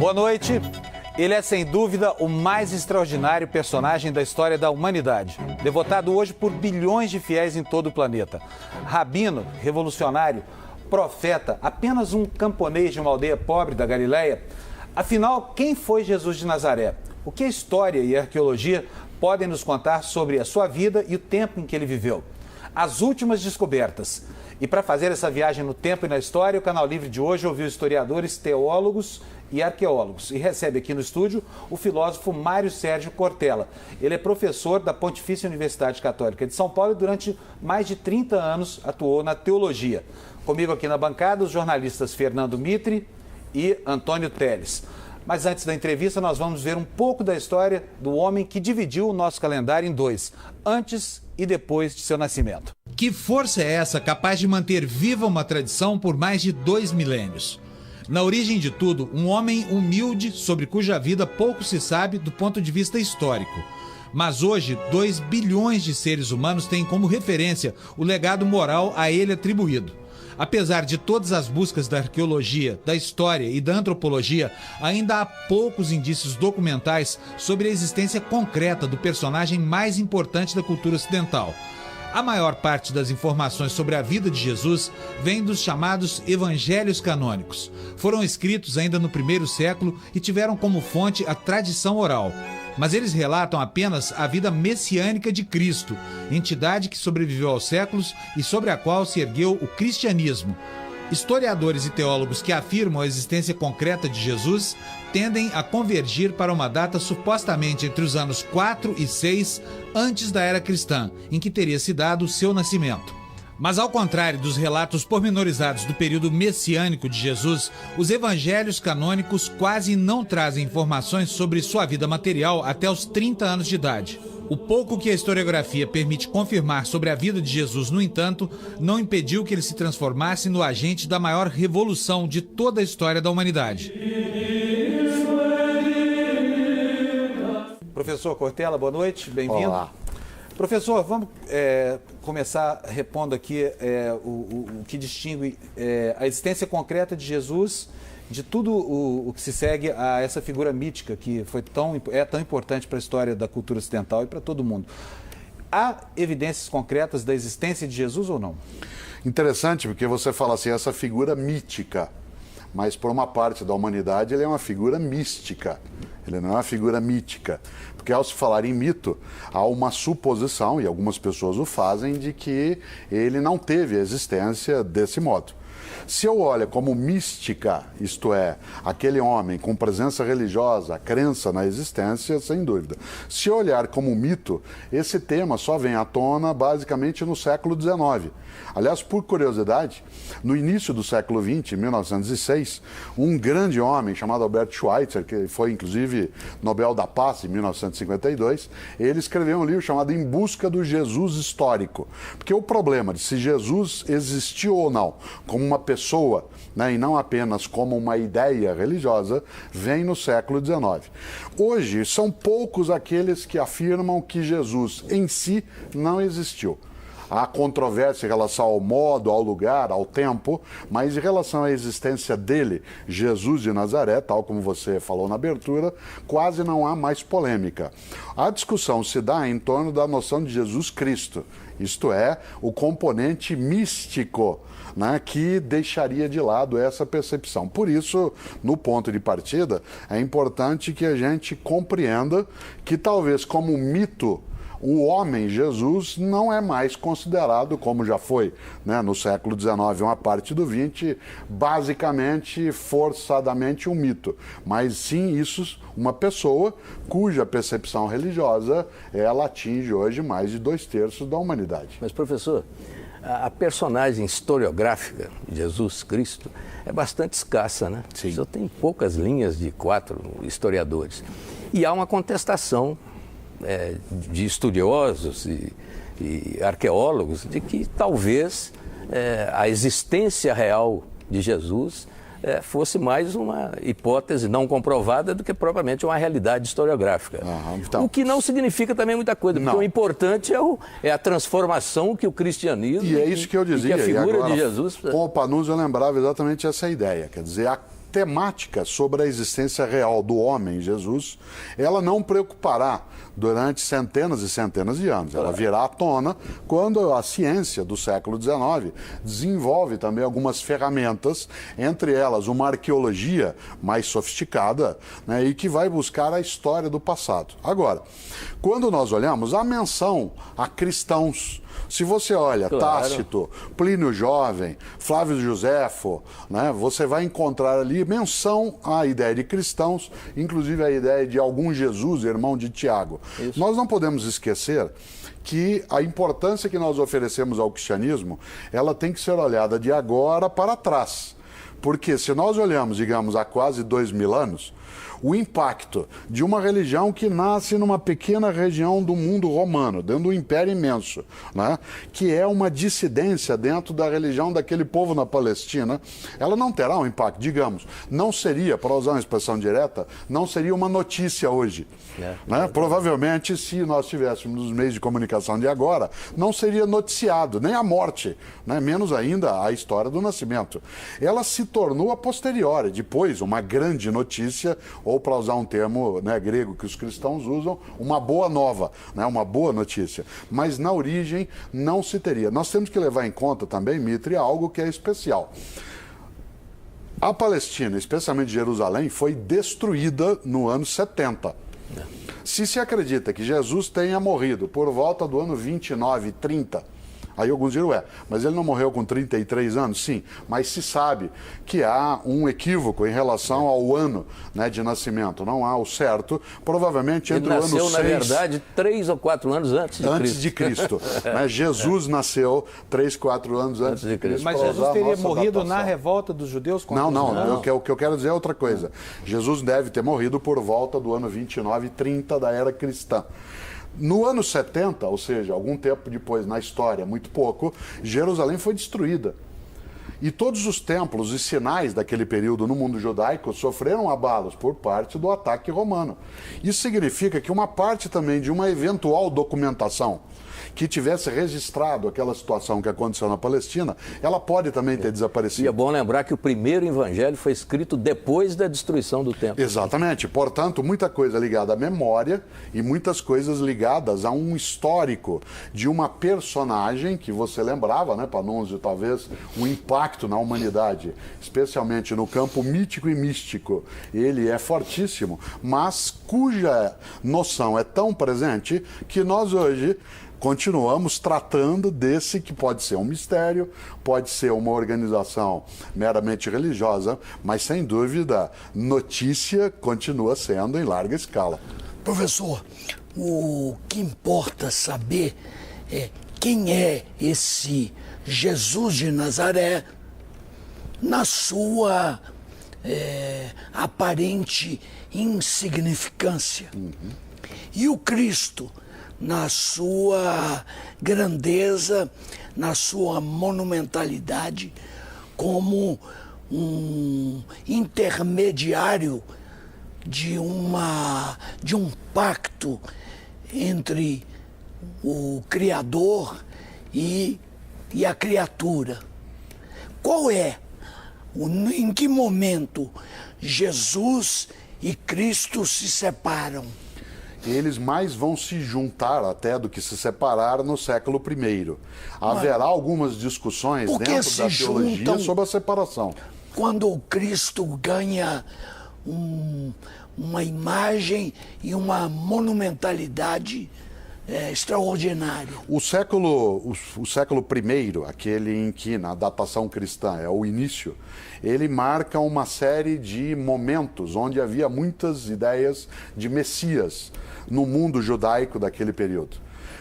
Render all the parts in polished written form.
Boa noite. Ele é, sem dúvida, o mais extraordinário personagem da história da humanidade. Devotado hoje por bilhões de fiéis em todo o planeta. Rabino, revolucionário, profeta, apenas um camponês de uma aldeia pobre da Galileia. Afinal, quem foi Jesus de Nazaré? O que a história e a arqueologia podem nos contar sobre a sua vida e o tempo em que ele viveu? As últimas descobertas. E para fazer essa viagem no tempo e na história, o Canal Livre de hoje ouviu historiadores, teólogos e arqueólogos. E recebe aqui no estúdio o filósofo Mário Sérgio Cortella. Ele é professor da Pontifícia Universidade Católica de São Paulo e durante mais de 30 anos atuou na teologia. Comigo aqui na bancada os jornalistas Fernando Mitre e Antônio Teles. Mas antes da entrevista, nós vamos ver um pouco da história do homem que dividiu o nosso calendário em dois, antes e depois de seu nascimento. Que força é essa capaz de manter viva uma tradição por mais de 2 milênios? Na origem de tudo, um homem humilde sobre cuja vida pouco se sabe do ponto de vista histórico. Mas hoje, 2 bilhões de seres humanos têm como referência o legado moral a ele atribuído. Apesar de todas as buscas da arqueologia, da história e da antropologia, ainda há poucos indícios documentais sobre a existência concreta do personagem mais importante da cultura ocidental. A maior parte das informações sobre a vida de Jesus vem dos chamados evangelhos canônicos. Foram escritos ainda no primeiro século e tiveram como fonte a tradição oral. Mas eles relatam apenas a vida messiânica de Cristo, entidade que sobreviveu aos séculos e sobre a qual se ergueu o cristianismo. Historiadores e teólogos que afirmam a existência concreta de Jesus tendem a convergir para uma data supostamente entre os anos 4 e 6 antes da era cristã, em que teria se dado o seu nascimento. Mas ao contrário dos relatos pormenorizados do período messiânico de Jesus, os evangelhos canônicos quase não trazem informações sobre sua vida material até os 30 anos de idade. O pouco que a historiografia permite confirmar sobre a vida de Jesus, no entanto, não impediu que ele se transformasse no agente da maior revolução de toda a história da humanidade. Professor Cortella, boa noite, bem-vindo. Olá. Professor, vamos começar repondo aqui o que distingue a existência concreta de Jesus de tudo o que se segue a essa figura mítica que é tão importante para a história da cultura ocidental e para todo mundo. Há evidências concretas da existência de Jesus ou não? Interessante, porque você fala assim, essa figura mítica, mas por uma parte da humanidade ele é uma figura mística, ele não é uma figura mítica. Porque ao se falar em mito, há uma suposição, e algumas pessoas o fazem, de que ele não teve existência desse modo. Se eu olho como mística, isto é, aquele homem com presença religiosa, crença na existência, sem dúvida. Se eu olhar como mito, esse tema só vem à tona basicamente no século XIX. Aliás, por curiosidade, no início do século XX, em 1906, um grande homem chamado Albert Schweitzer, que foi inclusive Nobel da Paz em 1952, ele escreveu um livro chamado Em Busca do Jesus Histórico. Porque o problema de se Jesus existiu ou não como uma pessoa, né, e não apenas como uma ideia religiosa, vem no século XIX. Hoje, são poucos aqueles que afirmam que Jesus em si não existiu. Há controvérsia em relação ao modo, ao lugar, ao tempo, mas em relação à existência dele, Jesus de Nazaré, tal como você falou na abertura, quase não há mais polêmica. A discussão se dá em torno da noção de Jesus Cristo, isto é, o componente místico, né, que deixaria de lado essa percepção. Por isso, no ponto de partida, é importante que a gente compreenda que talvez como mito, o homem Jesus não é mais considerado, como já foi, né, no século XIX, uma parte do XX, basicamente, forçadamente um mito. Mas sim, isso, uma pessoa cuja percepção religiosa, ela atinge hoje mais de 2/3 da humanidade. Mas, professor, a personagem historiográfica de Jesus Cristo é bastante escassa, né? Sim. Só tem poucas linhas de 4 historiadores. E há uma contestação de estudiosos e arqueólogos de que talvez a existência real de Jesus fosse mais uma hipótese não comprovada do que propriamente uma realidade historiográfica. Então, o que não significa também muita coisa, porque não. o importante é a transformação que o cristianismo e é isso que eu dizia, e que a figura e agora, de Jesus... Com o Panunzio eu lembrava exatamente essa ideia, quer dizer, temática sobre a existência real do homem, Jesus, ela não preocupará durante centenas e centenas de anos. Ela virá à tona quando a ciência do século XIX desenvolve também algumas ferramentas, entre elas uma arqueologia mais sofisticada, né, e que vai buscar a história do passado. Agora, quando nós olhamos a menção a cristãos, se você olha Tácito, Plínio Jovem, Flávio Josefo, né, você vai encontrar ali menção à ideia de cristãos, inclusive a ideia de algum Jesus, irmão de Tiago. Isso. Nós não podemos esquecer que a importância que nós oferecemos ao cristianismo, ela tem que ser olhada de agora para trás. Porque se nós olhamos, digamos, há quase 2000 anos, o impacto de uma religião que nasce numa pequena região do mundo romano, dentro de um império imenso, né? Que é uma dissidência dentro da religião daquele povo na Palestina, ela não terá um impacto, digamos, não seria, para usar uma expressão direta, não seria uma notícia hoje. Né? Provavelmente, se nós tivéssemos nos meios de comunicação de agora, não seria noticiado, nem a morte, né? Menos ainda a história do nascimento. Ela se tornou a posteriori, depois uma grande notícia, ou para usar um termo, né, grego que os cristãos usam, uma boa nova, né, uma boa notícia. Mas na origem não se teria. Nós temos que levar em conta também, Mitre, algo que é especial. A Palestina, especialmente Jerusalém, foi destruída no ano 70. Se acredita que Jesus tenha morrido por volta do ano 29, 30, aí alguns dirão, mas ele não morreu com 33 anos? Sim, mas se sabe que há um equívoco em relação ao ano, né, de nascimento. Não há o certo, provavelmente entre o ano 6... Ele nasceu, na verdade, 3 ou 4 anos antes de Cristo. Né? Jesus nasceu 3, 4 anos antes de Cristo. Mas Jesus teria morrido na revolta dos judeus? Não. O que eu quero dizer é outra coisa. Jesus deve ter morrido por volta do ano 29, 30 da era cristã. No ano 70, ou seja, algum tempo depois na história, muito pouco, Jerusalém foi destruída. E todos os templos e sinais daquele período no mundo judaico sofreram abalos por parte do ataque romano. Isso significa que uma parte também de uma eventual documentação que tivesse registrado aquela situação que aconteceu na Palestina, ela pode também ter desaparecido. E é bom lembrar que o primeiro evangelho foi escrito depois da destruição do templo. Exatamente. Portanto, muita coisa ligada à memória e muitas coisas ligadas a um histórico de uma personagem que você lembrava, né, Panunzio, talvez um impacto na humanidade, especialmente no campo mítico e místico. Ele é fortíssimo, mas cuja noção é tão presente que nós hoje continuamos tratando desse que pode ser um mistério, pode ser uma organização meramente religiosa, mas sem dúvida, notícia continua sendo em larga escala. Professor, o que importa saber é quem é esse Jesus de Nazaré na sua aparente insignificância. E o Cristo na sua grandeza, na sua monumentalidade, como um intermediário de um pacto entre o Criador e a criatura. Em que momento Jesus e Cristo se separam? Eles mais vão se juntar até do que se separar no século I. Haverá algumas discussões dentro da teologia sobre a separação. Quando o Cristo ganha uma imagem e uma monumentalidade extraordinária. O século I, aquele em que na datação cristã é o início, ele marca uma série de momentos onde havia muitas ideias de Messias no mundo judaico daquele período.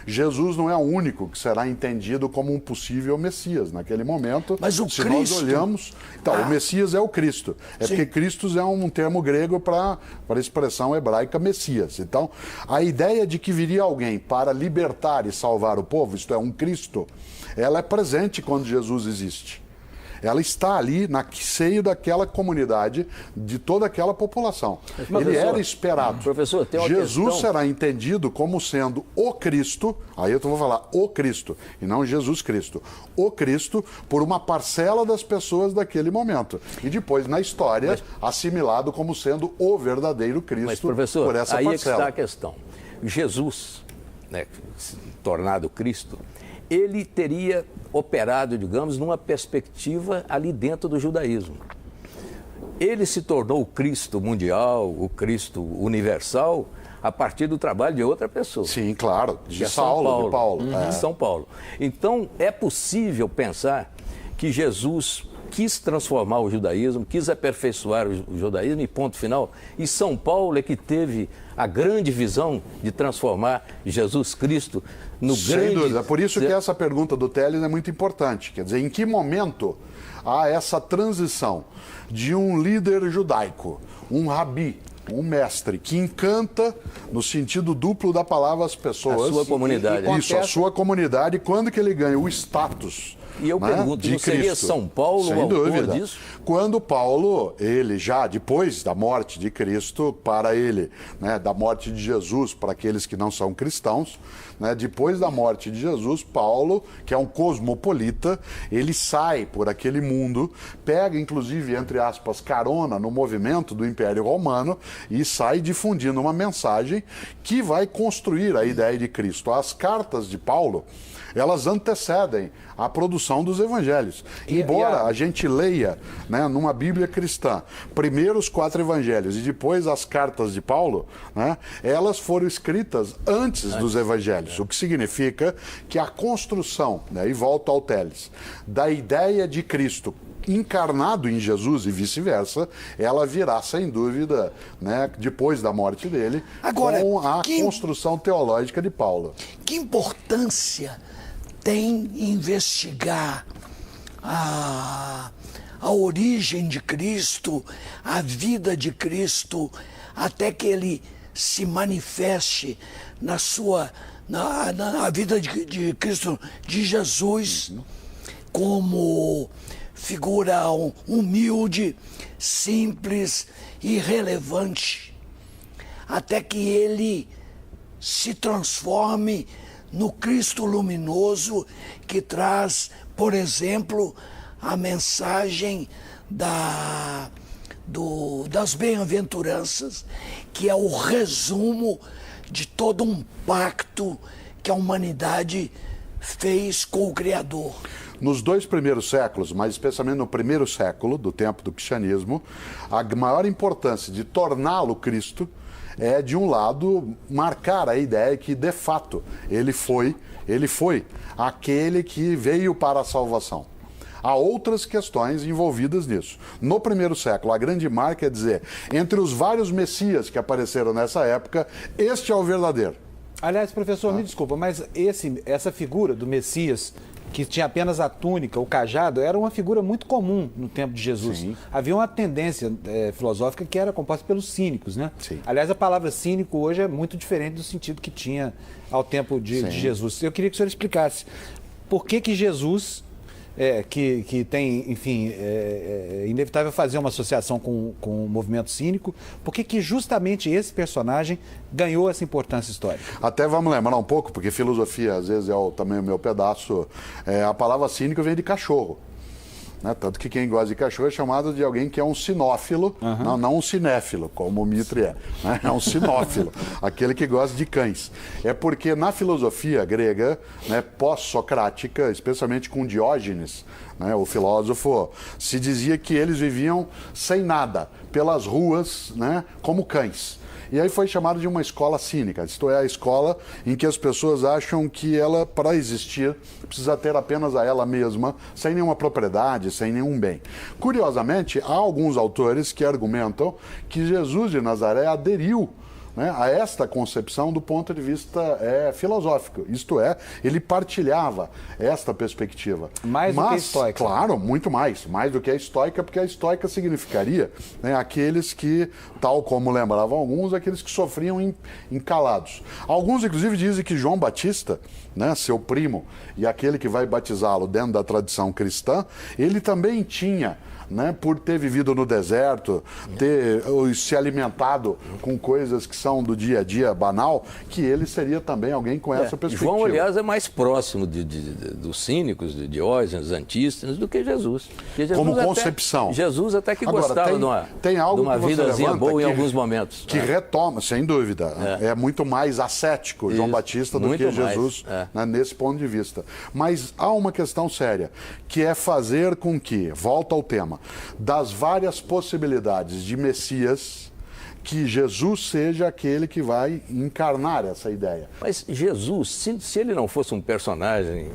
Jesus não é o único que será entendido como um possível Messias naquele momento. Mas o se Cristo... nós olhamos... Então, o Messias é o Cristo. Sim. Porque Christos é um termo grego para a expressão hebraica Messias. Então, a ideia de que viria alguém para libertar e salvar o povo, isto é, um Cristo, ela é presente quando Jesus existe. ela está ali no seio daquela comunidade, de toda aquela população. Ele era esperado. Professor, tem uma Jesus questão... será entendido como sendo o Cristo, aí eu vou falar o Cristo, e não Jesus Cristo. O Cristo por uma parcela das pessoas daquele momento. E depois, na história, assimilado como sendo o verdadeiro Cristo. Mas, professor, por essa aí parcela. é que está a questão. Jesus, né, tornado Cristo, ele teria operado, digamos, numa perspectiva ali dentro do judaísmo. Ele se tornou o Cristo mundial, o Cristo universal, a partir do trabalho de outra pessoa. Sim, claro, de É Saulo, de Paulo. De São Paulo. Então, é possível pensar que Jesus quis transformar o judaísmo, quis aperfeiçoar o judaísmo e ponto final. E São Paulo é que teve a grande visão de transformar Jesus Cristo no grande... Sem dúvida. Por isso que essa pergunta do Teles é muito importante. Quer dizer, em que momento há essa transição de um líder judaico, um rabi, um mestre, que encanta, no sentido duplo da palavra, as pessoas. A sua comunidade. Isso, a sua comunidade. Quando que ele ganha o status... E eu pergunto, não seria São Paulo o autor disso? Quando Paulo, ele já, depois da morte de Cristo, para ele, né, da morte de Jesus, para aqueles que não são cristãos, né, depois da morte de Jesus, Paulo, que é um cosmopolita, ele sai por aquele mundo, pega, inclusive, entre aspas, carona no movimento do Império Romano e sai difundindo uma mensagem que vai construir a ideia de Cristo. As cartas de Paulo, elas antecedem a produção dos evangelhos. Embora a gente leia, né, numa Bíblia cristã, primeiro os 4 evangelhos e depois as cartas de Paulo, né, elas foram escritas antes dos evangelhos, o que significa que a construção, né, e volto ao Teles, da ideia de Cristo encarnado em Jesus e vice-versa, ela virá, sem dúvida, né, depois da morte dele, agora, com a construção teológica de Paulo. Que importância tem investigar a origem de Cristo, a vida de Cristo, até que ele se manifeste na vida de Cristo, de Jesus, como figura humilde, simples e relevante, até que ele se transforme no Cristo luminoso que traz, por exemplo, a mensagem das bem-aventuranças, que é o resumo de todo um pacto que a humanidade fez com o Criador. Nos 2 primeiros séculos, mas especialmente no primeiro século, do tempo do cristianismo, a maior importância de torná-lo Cristo é, de um lado, marcar a ideia que, de fato, ele foi aquele que veio para a salvação. Há outras questões envolvidas nisso. No primeiro século, a grande marca é dizer, entre os vários messias que apareceram nessa época, este é o verdadeiro. Aliás, professor, me desculpa, mas essa figura do Messias, que tinha apenas a túnica, o cajado, era uma figura muito comum no tempo de Jesus. Sim. Havia uma tendência filosófica que era composta pelos cínicos, né? Sim. Aliás, a palavra cínico hoje é muito diferente do sentido que tinha ao tempo de Jesus. Eu queria que o senhor explicasse por que Jesus, que tem, enfim, é inevitável fazer uma associação com o movimento cínico, por que justamente esse personagem ganhou essa importância histórica? Até vamos lembrar um pouco, porque filosofia às vezes também o meu pedaço, a palavra cínico vem de cachorro. Né? Tanto que quem gosta de cachorro é chamado de alguém que é um sinófilo, não um cinéfilo, como o Mitre é. Né? É um sinófilo, aquele que gosta de cães. É porque na filosofia grega, né, pós-socrática, especialmente com Diógenes, né, o filósofo, se dizia que eles viviam sem nada, pelas ruas, né, como cães. E aí foi chamado de uma escola cínica, isto é, a escola em que as pessoas acham que ela, para existir, precisa ter apenas a ela mesma, sem nenhuma propriedade, sem nenhum bem. Curiosamente, há alguns autores que argumentam que Jesus de Nazaré aderiu né, a esta concepção do ponto de vista filosófico. Isto é, ele partilhava esta perspectiva. Mais do que a estoica. Claro, muito mais do que a estoica, porque a estoica significaria, né, aqueles que, tal como lembravam alguns, aqueles que sofriam encalados. Alguns, inclusive, dizem que João Batista, né, seu primo, e aquele que vai batizá-lo dentro da tradição cristã, ele também tinha, né, por ter vivido no deserto, ter se alimentado com coisas que são do dia a dia banal, que ele seria também alguém com essa perspectiva. João, aliás, é mais próximo dos cínicos, de Diógenes, Antístenes, do que Jesus. Jesus como concepção. Jesus até que Agora, gostava tem algo de uma que você vidazinha levanta boa em que, alguns momentos. Que retoma, sem dúvida. É muito mais ascético João Batista do que Jesus, né, nesse ponto de vista. Mas há uma questão séria, que é fazer com que, volta ao tema, das várias possibilidades de Messias, que Jesus seja aquele que vai encarnar essa ideia. Mas Jesus, se ele não fosse um personagem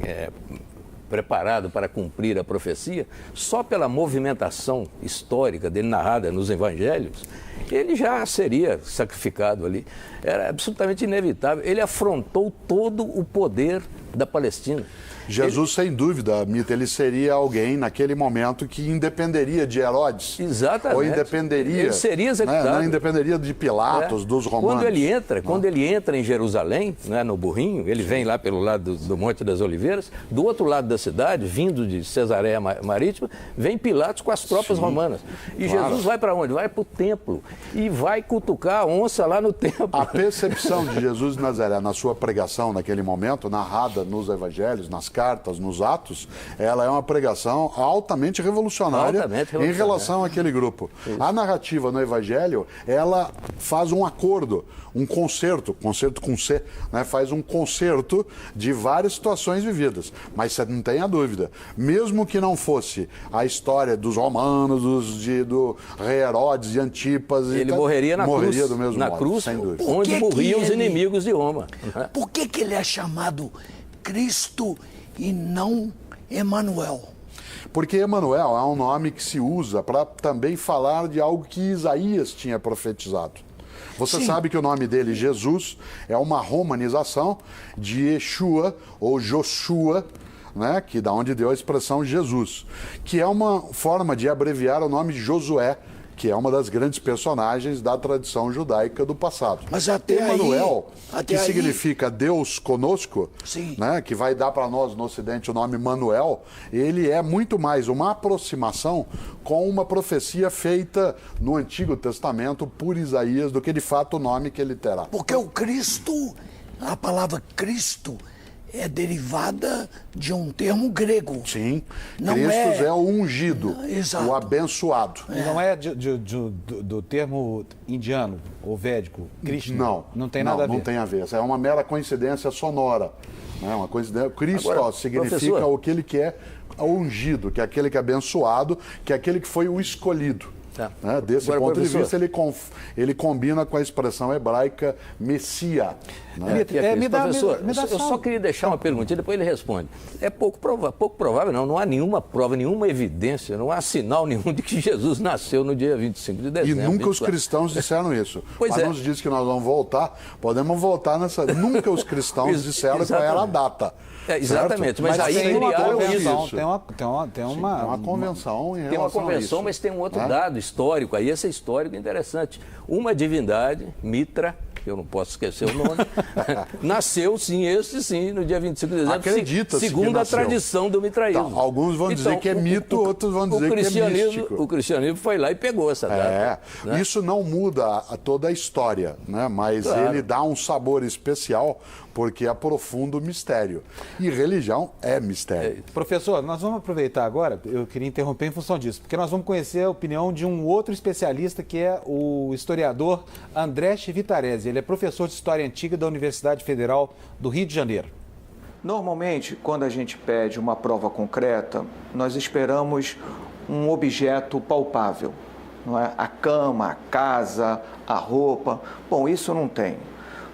preparado para cumprir a profecia, só pela movimentação histórica dele narrada nos evangelhos, ele já seria sacrificado ali. Era absolutamente inevitável. Ele afrontou todo o poder da Palestina. Jesus, sem dúvida, Mito, ele seria alguém naquele momento que independeria de Herodes. Exatamente. Ou independeria. Ele seria executado. Né, não independeria de Pilatos, dos romanos. Quando ele entra em Jerusalém, né, no burrinho, ele vem lá pelo lado do Monte das Oliveiras, do outro lado da cidade, vindo de Cesareia Marítima, vem Pilatos com as tropas romanas. E Jesus vai para onde? Vai para o templo e vai cutucar a onça lá no templo. A percepção de Jesus de Nazaré na sua pregação naquele momento, narrada nos evangelhos, nas cartas, nos atos, ela é uma pregação altamente revolucionária, em relação àquele grupo. Isso. A narrativa no Evangelho, ela faz um acordo, um concerto com C, né, faz um concerto de várias situações vividas. Mas você não tem a dúvida, mesmo que não fosse a história dos romanos, do rei Herodes e Antipas... Ele morreria na cruz, do mesmo modo, cruz, sem dúvida. onde morriam os inimigos de Roma. Por que ele é chamado Cristo e não Emanuel? Porque Emanuel é um nome que se usa para também falar de algo que Isaías tinha profetizado. Você sabe que o nome dele, Jesus, é uma romanização de Yeshua ou Joshua, né, que da onde deu a expressão Jesus, que é uma forma de abreviar o nome de Josué, que é uma das grandes personagens da tradição judaica do passado. Mas até Emanuel, aí, que significa Deus conosco, né, que vai dar para nós no Ocidente o nome Manuel, ele é muito mais uma aproximação com uma profecia feita no Antigo Testamento por Isaías do que de fato o nome que ele terá. Porque o Cristo, a palavra Cristo, é derivada de um termo grego. Sim, Cristo é o ungido, o abençoado. Não é do termo indiano ou védico, Krishna? Não tem nada a ver. Não tem a ver. É uma mera coincidência sonora. Né? Uma coincidência. Cristo significa aquele que é ungido, que é aquele que é abençoado, que é aquele que foi o escolhido. Né? Desse ponto de vista, ele combina com a expressão hebraica Messia. Né? Eu só queria deixar uma perguntinha, depois ele responde. É pouco provável, não há nenhuma prova, nenhuma evidência, não há sinal nenhum de que Jesus nasceu no dia 25 de dezembro. E nunca os cristãos disseram isso. Pois nos diz que nós vamos voltar, podemos voltar nessa... Nunca os cristãos disseram qual era a data. Exatamente, mas aí tem uma convenção, isso. Tem uma convenção em relação Tem uma convenção, a isso. mas tem um outro dado histórico, aí esse é histórico interessante. Uma divindade, Mitra, que eu não posso esquecer o nome, nasceu sim, no dia 25 de dezembro, acredita-se segundo a tradição do mitraísmo. Tá, alguns vão dizer que é mito, outros vão dizer que é místico. O cristianismo foi lá e pegou essa data. Né? Isso não muda toda a história, né? Mas ele dá um sabor especial porque aprofunda o mistério. E religião é mistério. Professor, nós vamos aproveitar agora, eu queria interromper em função disso, porque nós vamos conhecer a opinião de um outro especialista, que é o historiador André Chivitarese. Ele é professor de História Antiga da Universidade Federal do Rio de Janeiro. Normalmente, quando a gente pede uma prova concreta, nós esperamos um objeto palpável, não é? A cama, a casa, a roupa. Bom, isso não tem.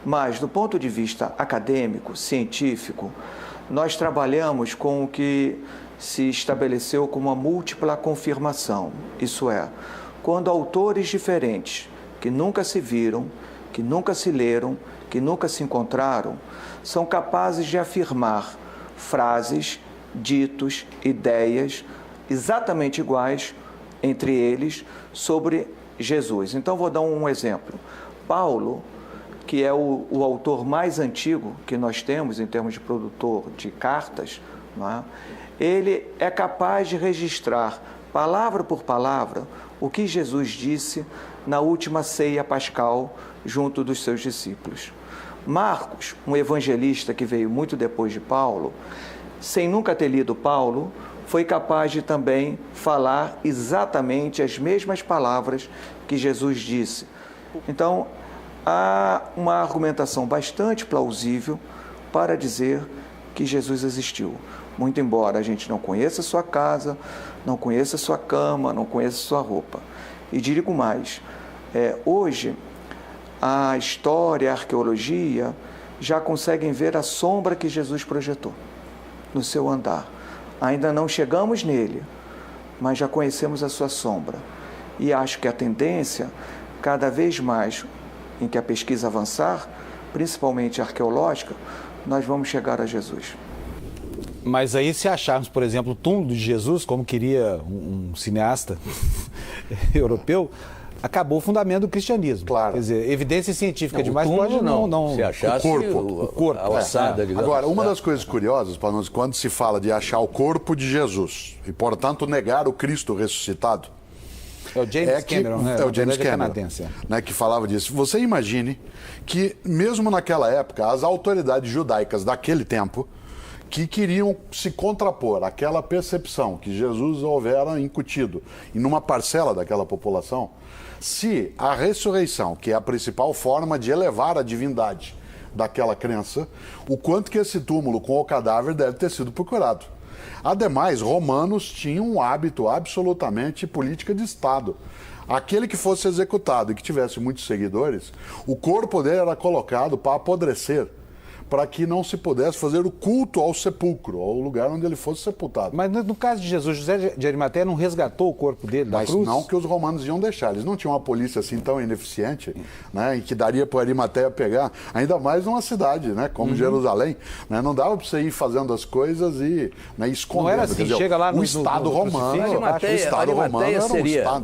Mas, do ponto de vista acadêmico, científico, nós trabalhamos com o que se estabeleceu como a múltipla confirmação. Isso é, quando autores diferentes, que nunca se viram, que nunca se leram, que nunca se encontraram, são capazes de afirmar frases, ditos, ideias exatamente iguais entre eles sobre Jesus. Então, vou dar um exemplo. Paulo, que é o autor mais antigo que nós temos em termos de produtor de cartas, não é? Ele é capaz de registrar, palavra por palavra, o que Jesus disse na última ceia pascal junto dos seus discípulos. Marcos, um evangelista que veio muito depois de Paulo, sem nunca ter lido Paulo, foi capaz de também falar exatamente as mesmas palavras que Jesus disse. Então, há uma argumentação bastante plausível para dizer que Jesus existiu. Muito embora a gente não conheça a sua casa, não conheça a sua cama, não conheça a sua roupa. E digo mais, hoje a história, a arqueologia já conseguem ver a sombra que Jesus projetou no seu andar. Ainda não chegamos nele, mas já conhecemos a sua sombra. E acho que a tendência, cada vez mais em que a pesquisa avançar, principalmente arqueológica, nós vamos chegar a Jesus. Mas aí, se acharmos, por exemplo, o túmulo de Jesus, como queria um cineasta europeu, acabou o fundamento do cristianismo. Claro. Quer dizer, evidência científica Não, demais o túmulo pode não... Se achasse o corpo. a ossada, digamos. Agora, uma das coisas curiosas, para nós, quando se fala de achar o corpo de Jesus e, portanto, negar o Cristo ressuscitado, É o James Cameron, né? É o James Cameron, canadense. né, que falava disso. Você imagine que, mesmo naquela época, as autoridades judaicas daquele tempo, que queriam se contrapor àquela percepção que Jesus houvera incutido em uma parcela daquela população, se a ressurreição, que é a principal forma de elevar a divindade daquela crença, o quanto que esse túmulo com o cadáver deve ter sido procurado. Ademais, romanos tinham um hábito absolutamente política de Estado. Aquele que fosse executado e que tivesse muitos seguidores, o corpo dele era colocado para apodrecer, para que não se pudesse fazer o culto ao sepulcro, ao lugar onde ele fosse sepultado. Mas no caso de Jesus, José de Arimateia não resgatou o corpo dele da cruz? Mas não que os romanos iam deixar. Eles não tinham uma polícia assim tão ineficiente, né, e que daria para Arimateia pegar, ainda mais numa cidade, né, como Jerusalém. Né, não dava para você ir fazendo as coisas e, né, escondendo. Não era assim, dizer, chega lá no Estado romano.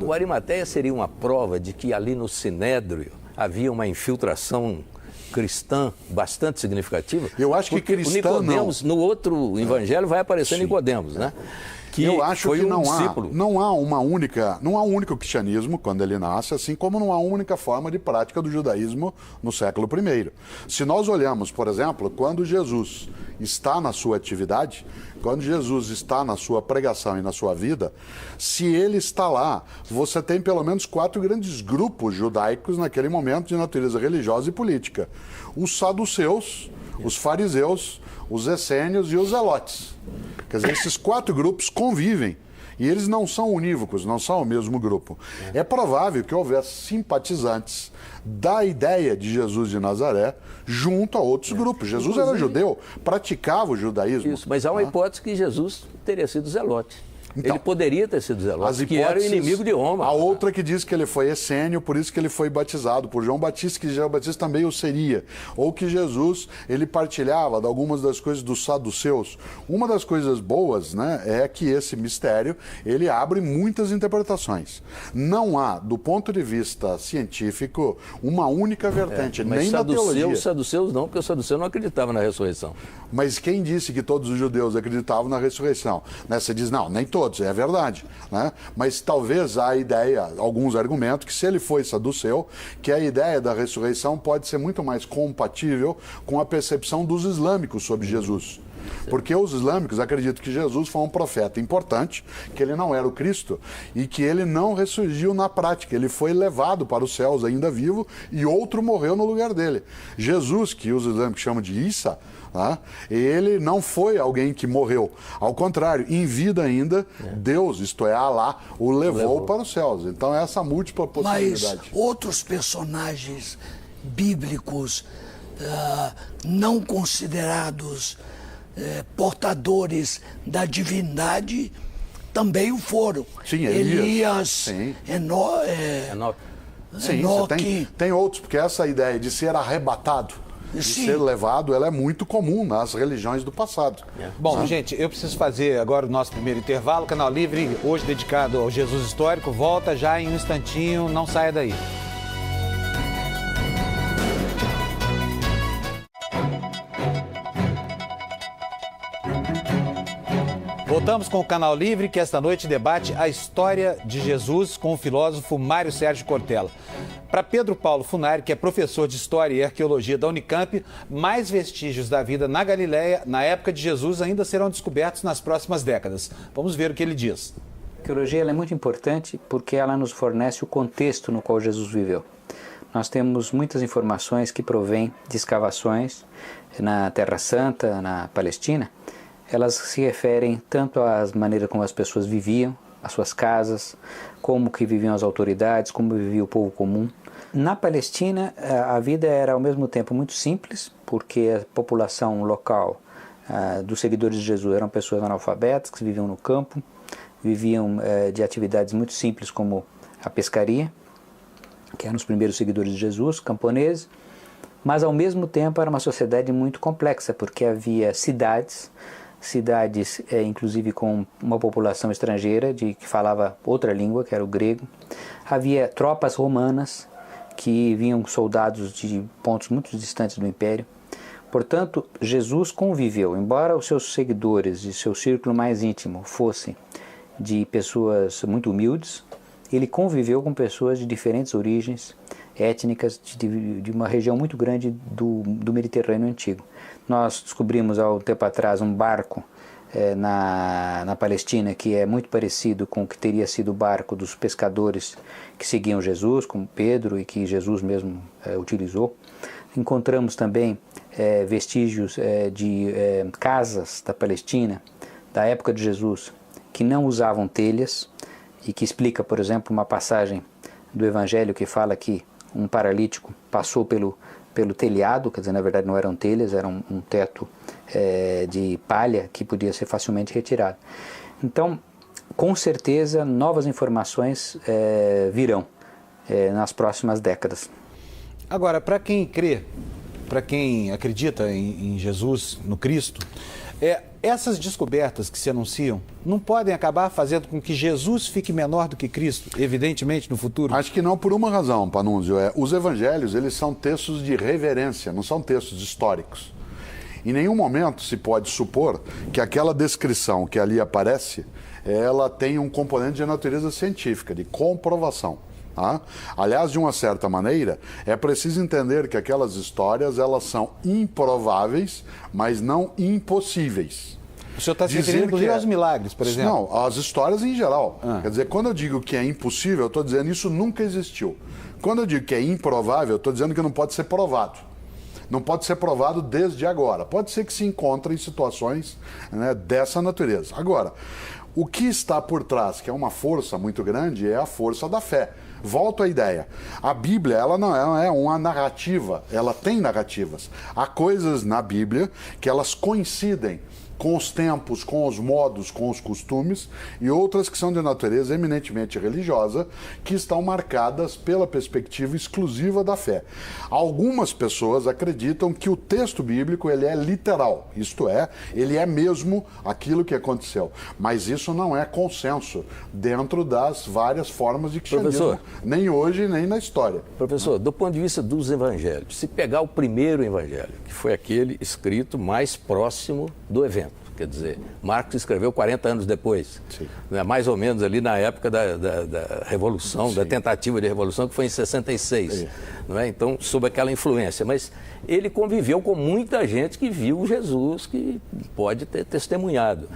O Arimateia seria uma prova de que ali no Sinédrio havia uma infiltração cristã bastante significativa. Eu acho que cristã Nicodemos, no outro evangelho vai aparecer Nicodemos, né? Que eu acho foi que não há um único cristianismo quando ele nasce, assim como não há uma única forma de prática do judaísmo no século I. Se nós olhamos, por exemplo, quando Jesus está na sua atividade, quando Jesus está na sua pregação e na sua vida, se ele está lá, você tem pelo menos 4 grandes grupos judaicos naquele momento de natureza religiosa e política. Os saduceus, os fariseus, os essênios e os zelotes. Quer dizer, esses 4 grupos convivem. E eles não são unívocos, não são o mesmo grupo. É provável que houvesse simpatizantes da ideia de Jesus de Nazaré junto a outros grupos. Jesus era judeu, praticava o judaísmo. Isso, mas há uma hipótese que Jesus teria sido zelote. Então, ele poderia ter sido zelote, que era o inimigo de Roma. A outra que diz que ele foi essênio, por isso que ele foi batizado por João Batista, que João Batista também o seria. Ou que Jesus, ele partilhava de algumas das coisas dos saduceus. Uma das coisas boas, né, é que esse mistério, ele abre muitas interpretações. Não há, do ponto de vista científico, uma única vertente, nem na teologia. Mas saduceus não, porque os saduceus não acreditavam na ressurreição. Mas quem disse que todos os judeus acreditavam na ressurreição? Né? Você diz, não, nem todos, é verdade. Né? Mas talvez há ideia, alguns argumentos, que se ele foi saduceu, que a ideia da ressurreição pode ser muito mais compatível com a percepção dos islâmicos sobre Jesus. Porque os islâmicos acreditam que Jesus foi um profeta importante, que ele não era o Cristo e que ele não ressurgiu na prática. Ele foi levado para os céus ainda vivo e outro morreu no lugar dele. Jesus, que os islâmicos chamam de Isa, ele não foi alguém que morreu. Ao contrário, em vida ainda, Deus, isto é, Alá, o levou para os céus. Então, essa múltipla possibilidade. Mas outros personagens bíblicos não considerados portadores da divindade também o foram. Sim, Elias, Sim. Enoque. Sim, você tem outros, porque essa ideia de ser arrebatado, de ser levado, ela é muito comum nas religiões do passado. Bom, gente, eu preciso fazer agora o nosso primeiro intervalo. Canal Livre, hoje dedicado ao Jesus Histórico, volta já em um instantinho, não saia daí. Voltamos com o Canal Livre, que esta noite debate a história de Jesus com o filósofo Mário Sérgio Cortella. Para Pedro Paulo Funari, que é professor de História e Arqueologia da Unicamp, mais vestígios da vida na Galileia, na época de Jesus, ainda serão descobertos nas próximas décadas. Vamos ver o que ele diz. A arqueologia ela é muito importante porque ela nos fornece o contexto no qual Jesus viveu. Nós temos muitas informações que provêm de escavações na Terra Santa, na Palestina. Elas se referem tanto às maneiras como as pessoas viviam, as suas casas, como que viviam as autoridades, como vivia o povo comum. Na Palestina, a vida era ao mesmo tempo muito simples, porque a população local dos seguidores de Jesus eram pessoas analfabetas que viviam no campo, viviam de atividades muito simples como a pescaria, que eram os primeiros seguidores de Jesus, camponeses, mas ao mesmo tempo era uma sociedade muito complexa, porque havia cidades inclusive com uma população estrangeira que falava outra língua, que era o grego. Havia tropas romanas que vinham soldados de pontos muito distantes do império. Portanto, Jesus conviveu, embora os seus seguidores e seu círculo mais íntimo fossem de pessoas muito humildes, ele conviveu com pessoas de diferentes origens étnicas, de uma região muito grande do Mediterrâneo Antigo. Nós descobrimos há um tempo atrás um barco na Palestina que é muito parecido com o que teria sido o barco dos pescadores que seguiam Jesus, como Pedro, e que Jesus mesmo utilizou. Encontramos também vestígios de casas da Palestina, da época de Jesus, que não usavam telhas, e que explica, por exemplo, uma passagem do Evangelho que fala que um paralítico passou pelo telhado, quer dizer, na verdade não eram telhas, era um teto de palha que podia ser facilmente retirado. Então, com certeza, novas informações virão nas próximas décadas. Agora, para quem crê, para quem acredita em Jesus, no Cristo, essas descobertas que se anunciam não podem acabar fazendo com que Jesus fique menor do que Cristo, evidentemente, no futuro? Acho que não, por uma razão, Panunzio. Os evangelhos, eles são textos de reverência, não são textos históricos. Em nenhum momento se pode supor que aquela descrição que ali aparece, ela tem um componente de natureza científica, de comprovação. Tá? Aliás, de uma certa maneira, é preciso entender que aquelas histórias elas são improváveis, mas não impossíveis. O senhor está se referindo, inclusive, aos milagres, por exemplo? Não, as histórias em geral. Quer dizer, quando eu digo que é impossível, eu estou dizendo isso nunca existiu. Quando eu digo que é improvável, eu estou dizendo que não pode ser provado. Não pode ser provado desde agora. Pode ser que se encontre em situações, né, dessa natureza. Agora, o que está por trás, que é uma força muito grande, é a força da fé. Volto à ideia. A Bíblia, ela não é uma narrativa, ela tem narrativas. Há coisas na Bíblia que elas coincidem com os tempos, com os modos, com os costumes, e outras que são de natureza eminentemente religiosa, que estão marcadas pela perspectiva exclusiva da fé. Algumas pessoas acreditam que o texto bíblico ele é literal, isto é, ele é mesmo aquilo que aconteceu. Mas isso não é consenso dentro das várias formas de cristianismo, nem hoje, nem na história. Professor, do ponto de vista dos evangelhos, se pegar o primeiro evangelho, que foi aquele escrito mais próximo do evento, quer dizer, Marcos escreveu 40 anos depois, né, mais ou menos ali na época da Revolução, da tentativa de Revolução, que foi em 66, não é? Então, sob aquela influência. Mas ele conviveu com muita gente que viu Jesus, que pode ter testemunhado.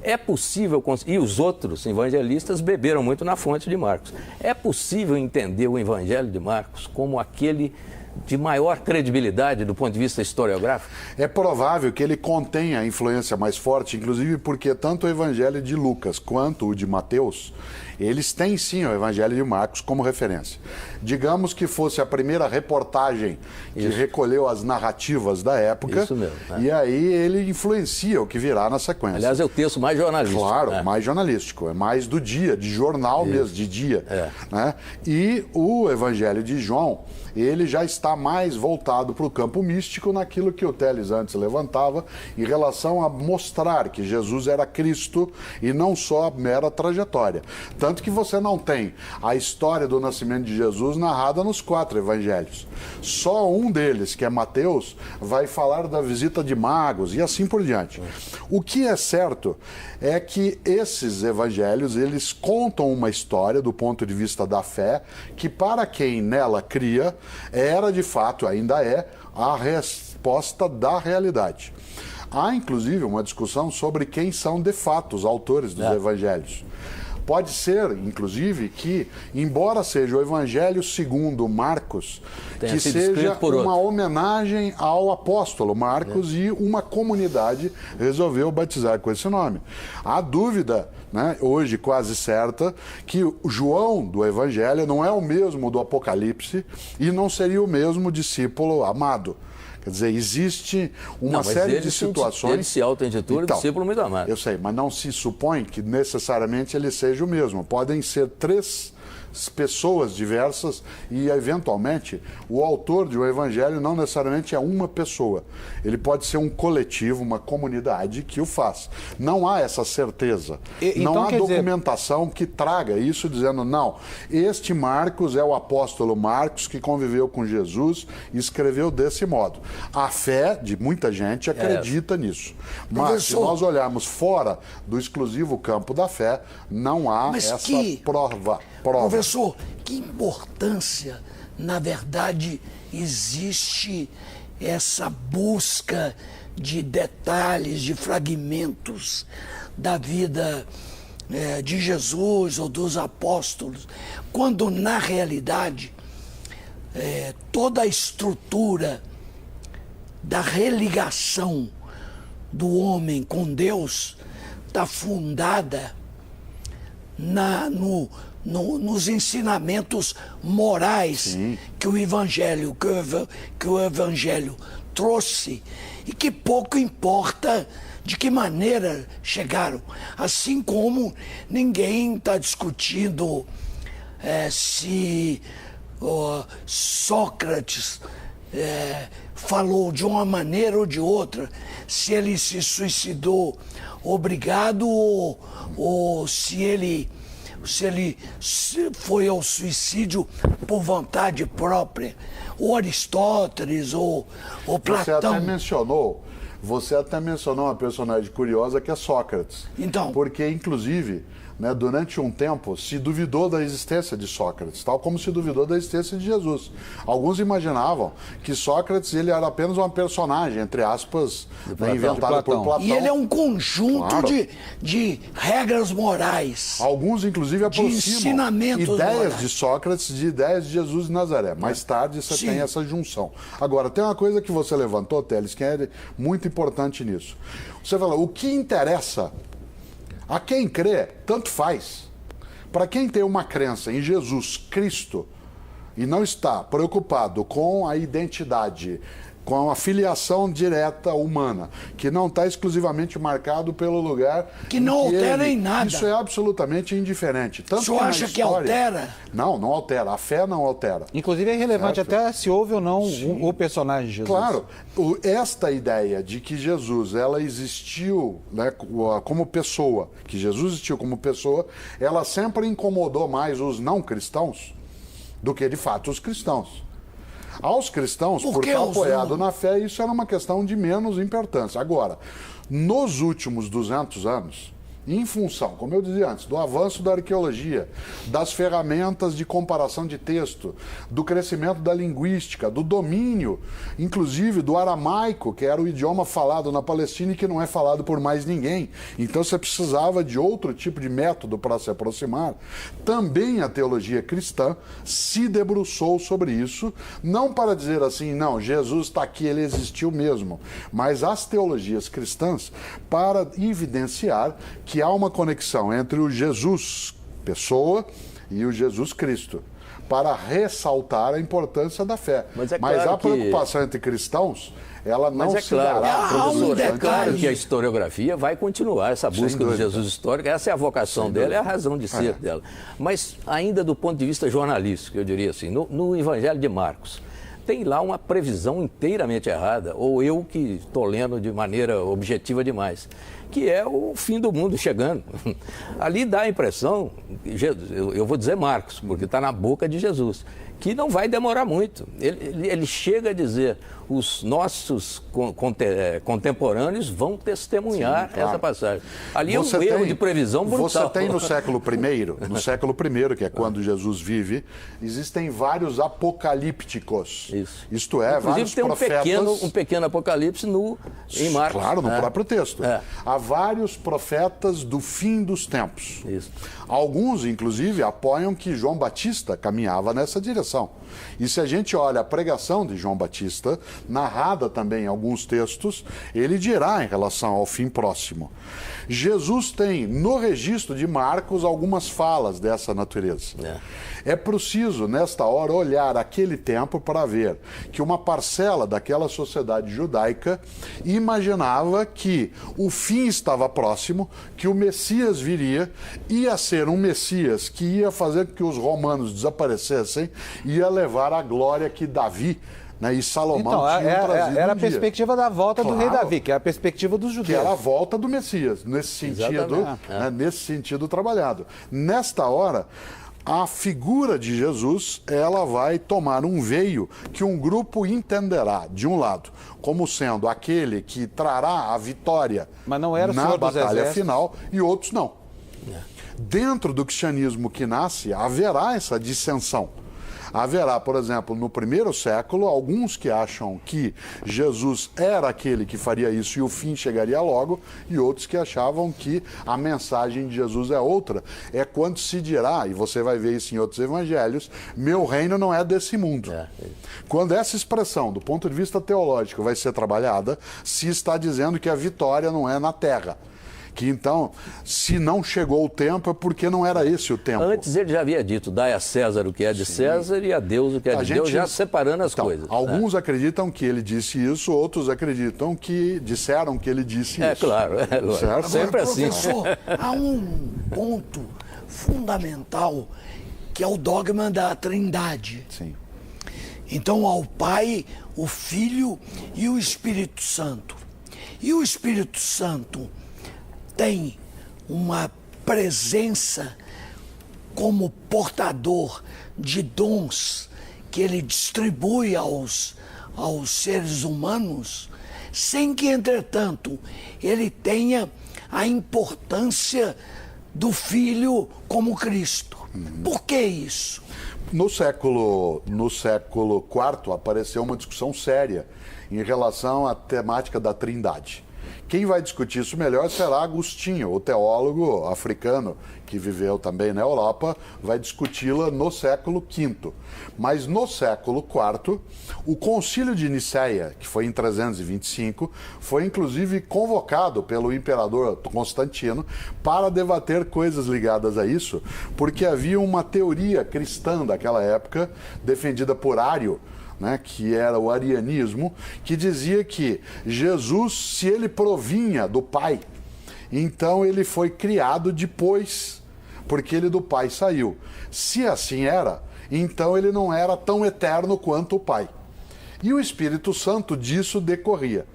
É possível, e os outros evangelistas beberam muito na fonte de Marcos, é possível entender o evangelho de Marcos como aquele de maior credibilidade do ponto de vista historiográfico? É provável que ele contenha a influência mais forte, inclusive porque tanto o Evangelho de Lucas quanto o de Mateus, eles têm sim o Evangelho de Marcos como referência. Digamos que fosse a primeira reportagem que recolheu as narrativas da época. Isso mesmo, né? E aí ele influencia o que virá na sequência. Aliás, é o texto mais jornalístico. Claro, né? mais jornalístico, é mais do dia, de jornal mesmo, de dia. É. Né? E o Evangelho de João, ele já está mais voltado para o campo místico naquilo que o Teles antes levantava em relação a mostrar que Jesus era Cristo e não só a mera trajetória. Tanto que você não tem a história do nascimento de Jesus narrada nos 4 evangelhos. Só um deles, que é Mateus, vai falar da visita de magos e assim por diante. O que é certo é que esses evangelhos, eles contam uma história do ponto de vista da fé, que para quem nela cria, era de fato, ainda é, a resposta da realidade. Há, inclusive, uma discussão sobre quem são, de fato, os autores dos evangelhos. Pode ser, inclusive, que, embora seja o Evangelho segundo Marcos, que seja uma homenagem ao apóstolo Marcos e uma comunidade resolveu batizar com esse nome. Há dúvida, né, hoje quase certa, que o João do Evangelho não é o mesmo do Apocalipse e não seria o mesmo discípulo amado. Quer dizer, existe uma série de situações... Ele se auto-intitula discípulo muito amado. Eu sei, mas não se supõe que necessariamente ele seja o mesmo. Podem ser 3 pessoas diversas e, eventualmente, o autor de um evangelho não necessariamente é uma pessoa. Ele pode ser um coletivo, uma comunidade que o faz. Não há essa certeza. Não há documentação que traga isso dizendo, não, este Marcos é o apóstolo Marcos que conviveu com Jesus e escreveu desse modo. A fé de muita gente acredita nisso. Mas se nós olharmos fora do exclusivo campo da fé, não há essa prova. Professor, que importância, na verdade, existe essa busca de detalhes, de fragmentos da vida de Jesus ou dos apóstolos, quando, na realidade, toda a estrutura da religação do homem com Deus está fundada nos ensinamentos morais que o Evangelho trouxe e que pouco importa de que maneira chegaram. Assim como ninguém está discutindo se Sócrates falou de uma maneira ou de outra, se ele se suicidou obrigado ou se ele foi ao suicídio por vontade própria, ou Aristóteles, ou Platão. Você até mencionou uma personagem curiosa que é Sócrates. Então, porque, inclusive, né, durante um tempo se duvidou da existência de Sócrates, tal como se duvidou da existência de Jesus. Alguns imaginavam que Sócrates ele era apenas uma personagem, entre aspas, inventada por Platão. E ele é um conjunto de regras morais. Alguns, inclusive, aproximam ideias morais de Sócrates de ideias de Jesus de Nazaré. Mais tarde você tem essa junção. Agora, tem uma coisa que você levantou, Teles, que é muito importante nisso. Você fala, o que interessa a quem crê, tanto faz. Para quem tem uma crença em Jesus Cristo e não está preocupado com a identidade, com a filiação direta humana, que não está exclusivamente marcado pelo lugar... Que não altera em nada. Isso é absolutamente indiferente. Tanto o senhor acha que altera? Não, não altera. A fé não altera. Inclusive é irrelevante até se houve ou não o personagem de Jesus. Claro. Esta ideia de que Jesus ela existiu, né, como pessoa, que Jesus existiu como pessoa, ela sempre incomodou mais os não cristãos do que, de fato, os cristãos. Aos cristãos, por estar apoiado na fé, isso era uma questão de menos importância. Agora, nos últimos 200 anos, em função, como eu dizia antes, do avanço da arqueologia, das ferramentas de comparação de texto, do crescimento da linguística, do domínio, inclusive do aramaico, que era o idioma falado na Palestina e que não é falado por mais ninguém. Então você precisava de outro tipo de método para se aproximar. Também a teologia cristã se debruçou sobre isso, não para dizer assim, não, Jesus está aqui, ele existiu mesmo, mas as teologias cristãs para evidenciar que há uma conexão entre o Jesus pessoa e o Jesus Cristo, para ressaltar a importância da fé. Mas a preocupação entre cristãos, ela não se dará. Professor, é claro que a historiografia vai continuar, essa busca do Jesus histórico, essa é a vocação dela, é a razão de ser dela. Mas ainda do ponto de vista jornalístico, eu diria assim, no Evangelho de Marcos, tem lá uma previsão inteiramente errada, ou eu que estou lendo de maneira objetiva demais, que é o fim do mundo chegando. Ali dá a impressão, eu vou dizer Marcos, porque está na boca de Jesus, que não vai demorar muito. Ele chega a dizer, os nossos contemporâneos vão testemunhar essa passagem. Ali você é um erro de previsão brutal. Você tem no século I, que é quando Jesus vive, existem vários apocalípticos. Isso. Isto é, inclusive, vários tem profetas... um pequeno apocalipse em Marcos. Claro, no próprio texto. Há vários profetas do fim dos tempos. Isso. Alguns, inclusive, apoiam que João Batista caminhava nessa direção. E se a gente olha a pregação de João Batista, narrada também em alguns textos, ele dirá em relação ao fim próximo. Jesus tem, no registro de Marcos, algumas falas dessa natureza. É preciso, nesta hora, olhar aquele tempo para ver que uma parcela daquela sociedade judaica imaginava que o fim estava próximo, que o Messias viria, ia ser um Messias que ia fazer com que os romanos desaparecessem, ia levar a glória que Davi, né, e Salomão tinham trazido era a perspectiva da volta do rei Davi, que é a perspectiva dos judeus. Que era a volta do Messias, nesse sentido trabalhado. Nesta hora, a figura de Jesus, ela vai tomar um veio que um grupo entenderá, de um lado, como sendo aquele que trará a vitória na batalha final, e outros não. Dentro do cristianismo que nasce, haverá essa dissensão. Haverá, por exemplo, no primeiro século, alguns que acham que Jesus era aquele que faria isso e o fim chegaria logo, e outros que achavam que a mensagem de Jesus é outra. É quando se dirá, e você vai ver isso em outros evangelhos, meu reino não é desse mundo. Quando essa expressão, do ponto de vista teológico, vai ser trabalhada, se está dizendo que a vitória não é na terra. Que então, se não chegou o tempo, é porque não era esse o tempo. Antes ele já havia dito, dai a César o que é de César e a Deus o que é de Deus, já separando as coisas. Alguns acreditam que ele disse isso, outros acreditam que disseram que ele disse isso. É claro, certo? Sempre assim. Professor, há um ponto fundamental que é o dogma da Trindade. Sim. Então, ao Pai, o Filho e o Espírito Santo. E o Espírito Santo tem uma presença como portador de dons que ele distribui aos seres humanos, sem que, entretanto, ele tenha a importância do Filho como Cristo. Por que isso? No século IV apareceu uma discussão séria em relação à temática da Trindade. Quem vai discutir isso melhor será Agostinho, o teólogo africano que viveu também na Europa, vai discuti-la no século V. Mas no século IV, o Concílio de Nicéia, que foi em 325, foi inclusive convocado pelo imperador Constantino para debater coisas ligadas a isso, porque havia uma teoria cristã daquela época, defendida por Ário, né, que era o arianismo, que dizia que Jesus, se ele provinha do Pai, então ele foi criado depois, porque ele do Pai saiu. Se assim era, então ele não era tão eterno quanto o Pai. E o Espírito Santo disso decorria.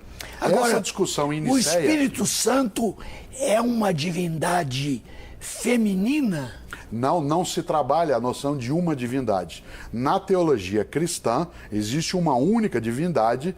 Agora, essa discussão em Nicéia... O Espírito Santo é uma divindade feminina? Não se trabalha a noção de uma divindade. Na teologia cristã, existe uma única divindade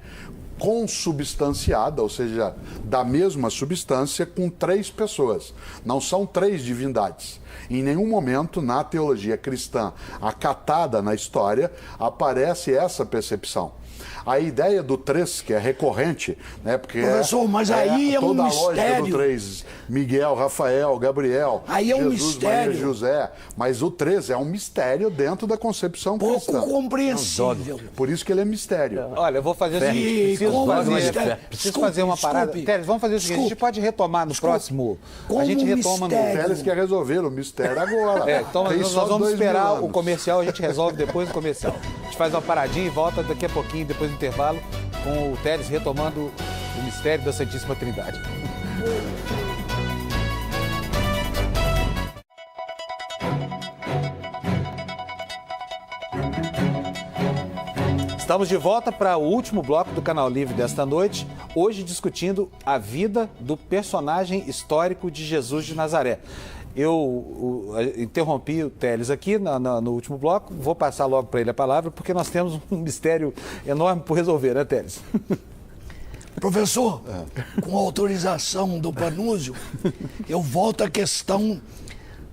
consubstanciada, ou seja, da mesma substância, com 3 pessoas. Não são 3 divindades. Em nenhum momento, na teologia cristã acatada na história, aparece essa percepção. A ideia do 3, que é recorrente, né? Porque professor, mas aí é um toda mistério. A lógica do 3, Miguel, Rafael, Gabriel, aí é um Jesus, mistério. Maria, José. Mas o 3 é um mistério dentro da concepção pouco cristã. compreensível. Por isso que ele é mistério. Olha, eu vou fazer o seguinte, preciso fazer uma parada. Teles, vamos fazer o seguinte, a gente pode retomar no próximo... A gente retoma no... O Teles quer resolver o mistério agora. Então nós vamos esperar o comercial, a gente resolve depois do comercial. A gente faz uma paradinha e volta daqui a pouquinho, depois do intervalo, com o Teles retomando o mistério da Santíssima Trindade. Estamos de volta para o último bloco do Canal Livre desta noite, hoje discutindo a vida do personagem histórico de Jesus de Nazaré. Eu interrompi o Teles aqui no último bloco, vou passar logo para ele a palavra, porque nós temos um mistério enorme por resolver, né, Teles? Professor, com autorização do Panúzio, eu volto à questão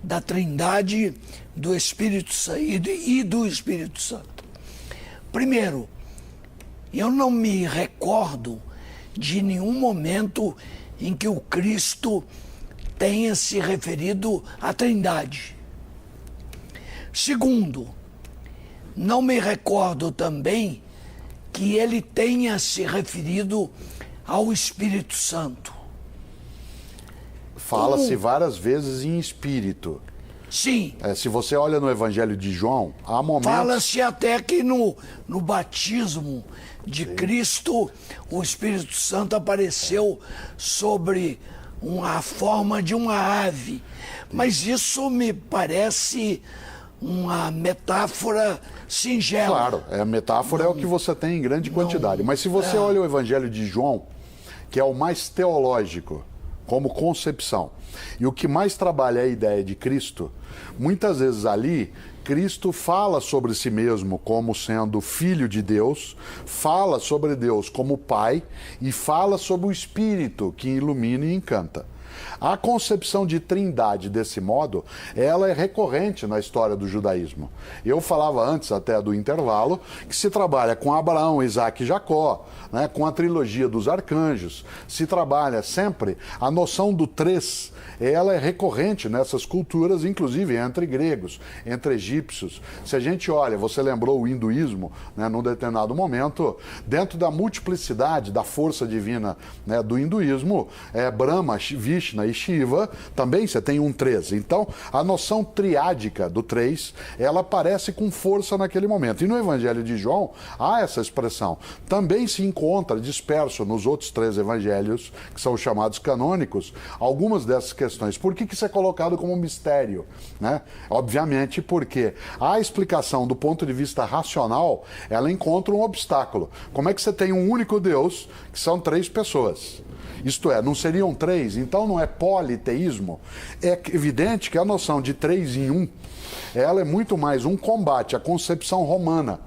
da Trindade, do Espírito Santo e do Espírito Santo. Primeiro, eu não me recordo de nenhum momento em que o Cristo tenha se referido à Trindade. Segundo, não me recordo também que ele tenha se referido ao Espírito Santo. Fala-se várias vezes em espírito. Sim. Se você olha no Evangelho de João, há momentos... Fala-se até que no batismo de Cristo, o Espírito Santo apareceu sobre a forma de uma ave. Mas isso me parece uma metáfora singela. Claro, a metáfora é o que você tem em grande quantidade. Mas se você olha o Evangelho de João, que é o mais teológico, como concepção, e o que mais trabalha é a ideia de Cristo, muitas vezes ali, Cristo fala sobre si mesmo como sendo filho de Deus, fala sobre Deus como Pai e fala sobre o Espírito que ilumina e encanta. A concepção de trindade desse modo, ela é recorrente na história do judaísmo. Eu falava antes até do intervalo que se trabalha com Abraão, Isaac e Jacó, né, com a trilogia dos arcanjos, se trabalha sempre a noção do três, ela é recorrente nessas culturas, inclusive entre gregos, entre egípcios. Se a gente olha, você lembrou o hinduísmo, né, num determinado momento, dentro da multiplicidade da força divina, né, do hinduísmo, Brahma, Vishnu e Shiva, também você tem um 3. Então, a noção triádica do 3, ela aparece com força naquele momento. E no Evangelho de João, há essa expressão. Também se encontra disperso nos outros 3 evangelhos, que são os chamados canônicos, algumas dessas questões. Por que isso é colocado como mistério? Né? Obviamente porque a explicação do ponto de vista racional, ela encontra um obstáculo. Como é que você tem um único Deus, que são 3 pessoas? Isto é, não seriam 3, então não é politeísmo. É evidente que a noção de 3 em 1, ela é muito mais um combate à concepção romana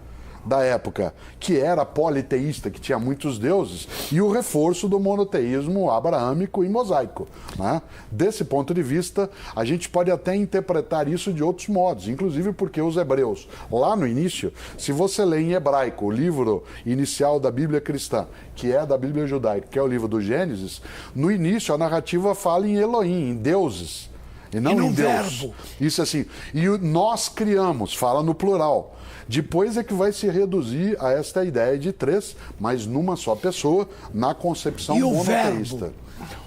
da época, que era politeísta, que tinha muitos deuses, e o reforço do monoteísmo abraâmico e mosaico. Né? Desse ponto de vista, a gente pode até interpretar isso de outros modos, inclusive porque os hebreus, lá no início, se você lê em hebraico o livro inicial da Bíblia cristã, que é da Bíblia judaica, que é o livro do Gênesis, no início a narrativa fala em Elohim, em deuses, e não em Deus. Verbo. Isso assim, e nós criamos, fala no plural. Depois é que vai se reduzir a esta ideia de 3, mas numa só pessoa, na concepção monoteísta.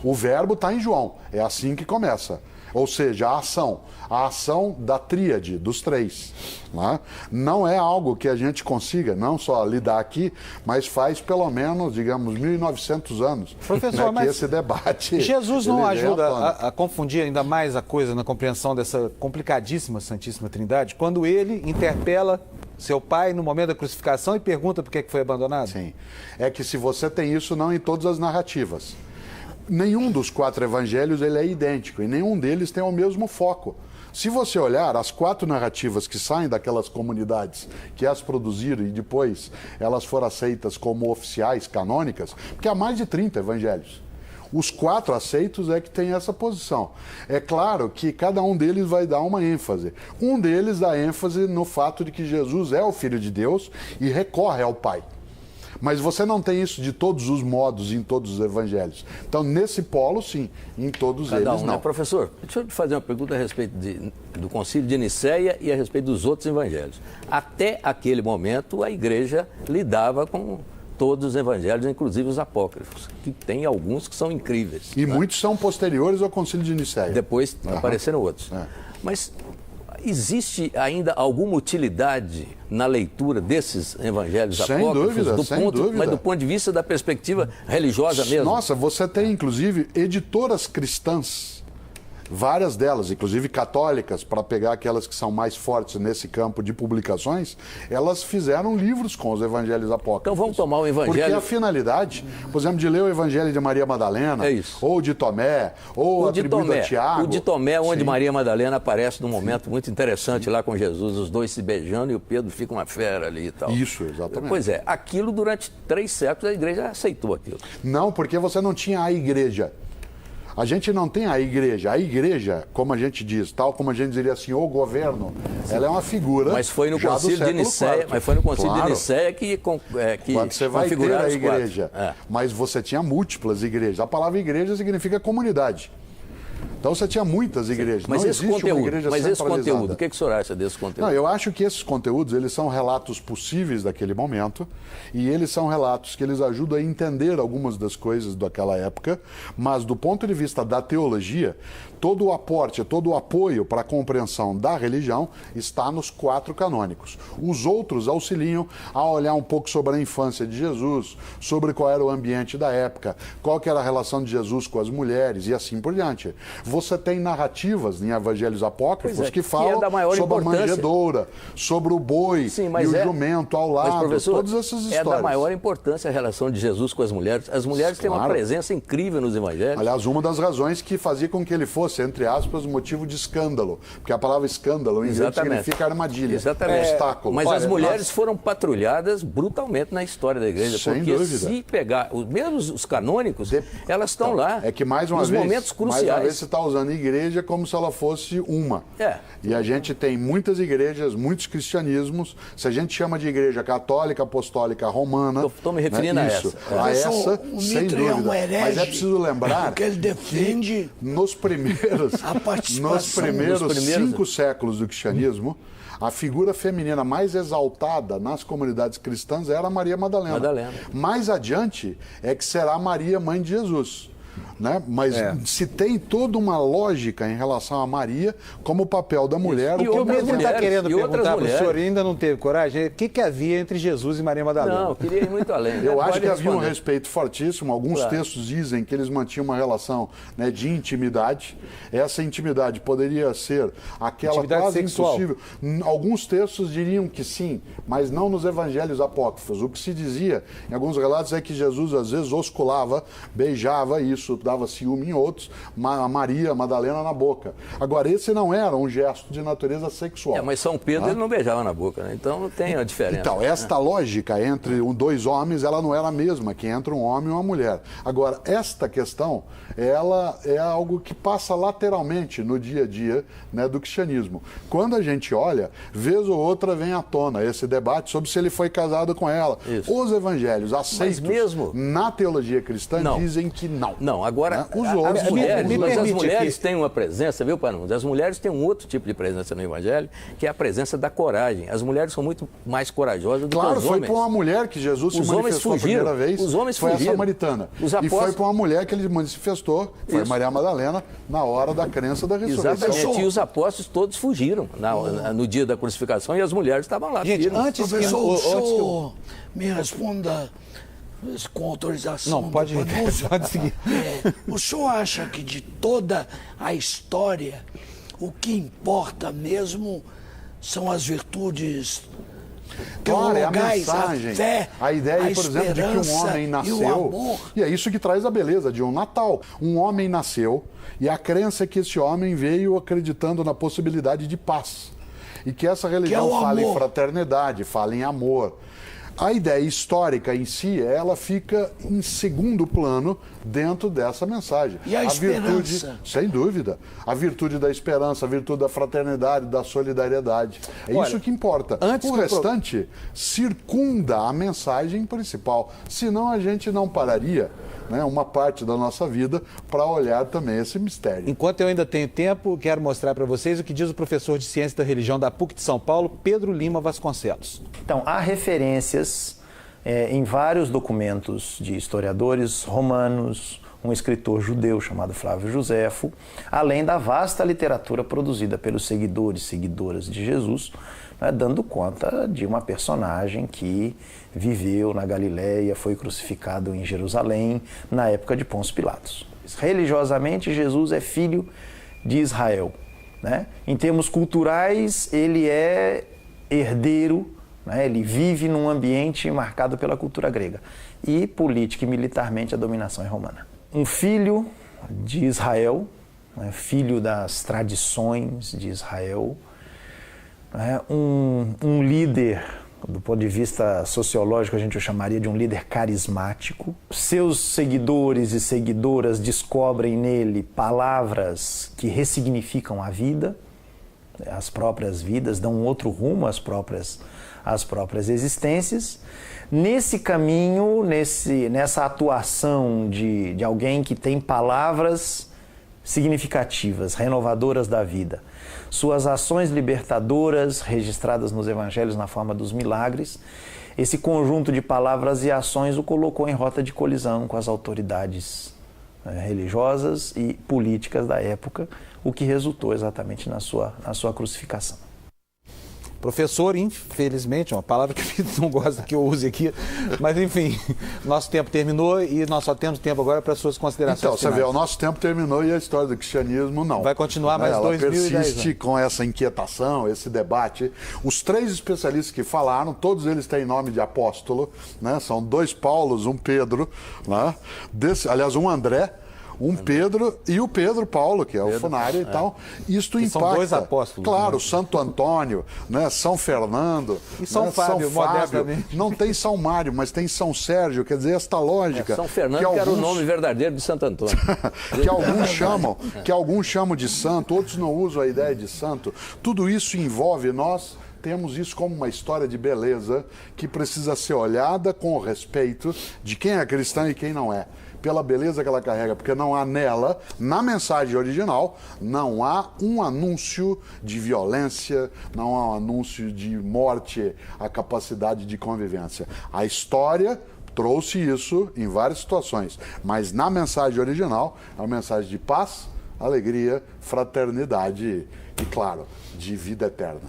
O verbo está em João, é assim que começa. Ou seja, a ação da tríade, dos 3. Né? Não é algo que a gente consiga, não só lidar aqui, mas faz pelo menos, digamos, 1.900 anos. Professor, né, que esse debate... Jesus não ajuda a confundir ainda mais a coisa na compreensão dessa complicadíssima Santíssima Trindade, quando ele interpela seu pai no momento da crucificação e pergunta por que foi abandonado? Sim. É que se você tem isso, não em todas as narrativas. Nenhum dos 4 evangelhos ele é idêntico e nenhum deles tem o mesmo foco. Se você olhar as 4 narrativas que saem daquelas comunidades que as produziram e depois elas foram aceitas como oficiais, canônicas, porque há mais de 30 evangelhos. Os 4 aceitos é que tem essa posição. É claro que cada um deles vai dar uma ênfase. Um deles dá ênfase no fato de que Jesus é o Filho de Deus e recorre ao Pai. Mas você não tem isso de todos os modos em todos os evangelhos. Então, nesse polo, sim. Em todos eles, não. Né? Professor, deixa eu te fazer uma pergunta a respeito do Concílio de Nicéia e a respeito dos outros evangelhos. Até aquele momento, a igreja lidava com todos os evangelhos, inclusive os apócrifos, que tem alguns que são incríveis. E muitos são posteriores ao Concílio de Nicéia. Depois apareceram outros. Mas existe ainda alguma utilidade na leitura desses evangelhos apócrifos? Sem dúvida. Mas do ponto de vista da perspectiva religiosa mesmo? Nossa, você tem inclusive editoras cristãs, várias delas, inclusive católicas, para pegar aquelas que são mais fortes nesse campo de publicações, elas fizeram livros com os evangelhos apócrifos. Então vamos tomar o evangelho... Porque a finalidade, por exemplo, de ler o evangelho de Maria Madalena, ou de Tomé, ou atribuído a Tiago... O de Tomé, onde Maria Madalena aparece num momento muito interessante lá com Jesus, os dois se beijando e o Pedro fica uma fera ali e tal. Isso, exatamente. Pois é, aquilo durante 3 séculos a igreja aceitou aquilo. Não, porque você não tinha a igreja. A gente não tem a igreja. A igreja, como a gente diz, tal como a gente diria assim, o governo, ela é uma figura. Mas foi no Concílio de Nicéia, de Nicéia que quando você vai ter a igreja. Mas você tinha múltiplas igrejas. A palavra igreja significa comunidade. Então você tinha muitas igrejas. Mas não esse existe conteúdo, uma igreja mas esse centralizada. conteúdo, o que o senhor acha desse conteúdo? Não, eu acho que esses conteúdos, eles são relatos possíveis daquele momento e eles são relatos que eles ajudam a entender algumas das coisas daquela época, mas do ponto de vista da teologia, todo o aporte, todo o apoio para a compreensão da religião está nos 4 canônicos. Os outros auxiliam a olhar um pouco sobre a infância de Jesus, sobre qual era o ambiente da época, qual que era a relação de Jesus com as mulheres e assim por diante. Você tem narrativas em evangelhos apócrifos que falam sobre a manjedoura, sobre o boi e o jumento ao lado, todas essas histórias. É da maior importância a relação de Jesus com as mulheres. As mulheres têm uma presença incrível nos evangelhos. Aliás, uma das razões que fazia com que ele fosse, entre aspas, motivo de escândalo, porque a palavra escândalo em grego significa armadilha, obstáculo. Mas as mulheres foram patrulhadas brutalmente na história da igreja, sem porque dúvida. Se pegar, mesmo os canônicos, elas estão lá. É que mais uma nos vez, momentos cruciais. mais uma vez você está usando a igreja como se ela fosse uma. E a gente tem muitas igrejas, muitos cristianismos. Se a gente chama de igreja católica, apostólica, romana... Estou me referindo a essa. A essa, sem dúvida. É um herege, mas é preciso lembrar porque ele defende que nos primeiros 5 séculos do cristianismo, a figura feminina mais exaltada nas comunidades cristãs era Maria Madalena. Mais adiante é que será Maria, mãe de Jesus. Né? Mas se tem toda uma lógica em relação a Maria como o papel da mulher. E o mesmo está querendo perguntar para o senhor, ainda não teve coragem, o que havia entre Jesus e Maria Madalena? Não, eu queria ir muito além. Eu acho que havia um respeito fortíssimo. Alguns textos dizem que eles mantinham uma relação, né, de intimidade. Essa intimidade poderia ser aquela intimidade quase sexual. impossível. Alguns textos diriam que sim, mas não nos evangelhos apócrifos. O que se dizia em alguns relatos é que Jesus às vezes osculava, beijava, isso dava ciúme em outros, a Maria Madalena na boca. Agora, esse não era um gesto de natureza sexual. Mas São Pedro ele não beijava na boca, né? Então não tem a diferença. Então, esta lógica entre 2 homens, ela não era a mesma que entre um homem e uma mulher. Agora, esta questão, ela é algo que passa lateralmente no dia a dia, né, do cristianismo. Quando a gente olha, vez ou outra vem à tona esse debate sobre se ele foi casado com ela. Isso. Os evangelhos aceitos na teologia cristã dizem que não. Não, agora, as mulheres têm uma presença, viu, Panudos? As mulheres têm um outro tipo de presença no Evangelho, que é a presença da coragem. As mulheres são muito mais corajosas do que os homens. Claro, foi para uma mulher que Jesus se manifestou a primeira vez, os homens foi fugiram. A samaritana. E foi para uma mulher que ele manifestou, foi Maria Madalena, na hora da crença da ressurreição. Exatamente, e os apóstolos todos fugiram no dia da crucificação e as mulheres estavam lá. Gente, antes que o senhor me responda com autorização. Não, pode seguir. O senhor acha que de toda a história, o que importa mesmo são as virtudes Claro, a mensagem, a fé, a ideia, por exemplo, de que um homem nasceu, e é isso que traz a beleza de um Natal. Um homem nasceu e a crença é que esse homem veio acreditando na possibilidade de paz. E que essa religião fala em fraternidade, fala em amor. A ideia histórica em si, ela fica em segundo plano dentro dessa mensagem. E a esperança? Virtude, sem dúvida. A virtude da esperança, a virtude da fraternidade, da solidariedade. É isso que importa. O restante circunda a mensagem principal. Senão a gente não pararia, né, uma parte da nossa vida para olhar também esse mistério. Enquanto eu ainda tenho tempo, quero mostrar para vocês o que diz o professor de Ciência da Religião da PUC de São Paulo, Pedro Lima Vasconcelos. Então, há referências em vários documentos de historiadores romanos, um escritor judeu chamado Flávio Joséfo, além da vasta literatura produzida pelos seguidores e seguidoras de Jesus, né, dando conta de uma personagem que viveu na Galileia, foi crucificado em Jerusalém na época de Pôncio Pilatos. Religiosamente, Jesus é filho de Israel, né? Em termos culturais, ele é herdeiro, né? Ele vive num ambiente marcado pela cultura grega. E política e militarmente a dominação é romana. Um filho de Israel, né? Filho das tradições de Israel, né? Um líder, do ponto de vista sociológico, a gente o chamaria de um líder carismático. Seus seguidores e seguidoras descobrem nele palavras que ressignificam a vida, as próprias vidas, dão um outro rumo às próprias existências. Nesse caminho, nessa atuação de alguém que tem palavras significativas, renovadoras da vida, suas ações libertadoras registradas nos evangelhos na forma dos milagres, esse conjunto de palavras e ações o colocou em rota de colisão com as autoridades religiosas e políticas da época, o que resultou exatamente na sua crucificação. Professor, infelizmente, é uma palavra que não gosta que eu use aqui, mas enfim, nosso tempo terminou e nós só temos tempo agora para suas considerações Então, finais. você vê, o nosso tempo terminou e a história do cristianismo não. Vai continuar mais 2010 Ela persiste com essa inquietação, esse debate. Os 3 especialistas que falaram, todos eles têm nome de apóstolo, né? São 2 Paulos, um Pedro, né? Aliás, um André, um Pedro e o Pedro Paulo, que é o Funário e tal. Isto que impacta. são 2 apóstolos. Claro, né? Santo Antônio, né? São Fernando. E São Fábio, modestamente. Não tem São Mário, mas tem São Sérgio, quer dizer, esta lógica. São Fernando, que era o nome verdadeiro de Santo Antônio. que alguns chamam de santo, outros não usam a ideia de santo. Tudo isso envolve nós. Temos isso como uma história de beleza que precisa ser olhada com o respeito de quem é cristão e quem não é. Pela beleza que ela carrega, porque não há nela, na mensagem original, não há um anúncio de violência, não há um anúncio de morte, a capacidade de convivência. A história trouxe isso em várias situações, mas na mensagem original, é uma mensagem de paz, alegria, fraternidade e, claro, de vida eterna.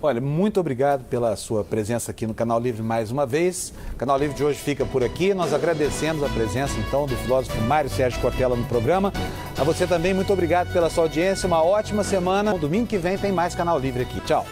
Olha, muito obrigado pela sua presença aqui no Canal Livre mais uma vez. O Canal Livre de hoje fica por aqui. Nós agradecemos a presença, então, do filósofo Mário Sérgio Cortella no programa. A você também, muito obrigado pela sua audiência. Uma ótima semana. No domingo que vem tem mais Canal Livre aqui. Tchau.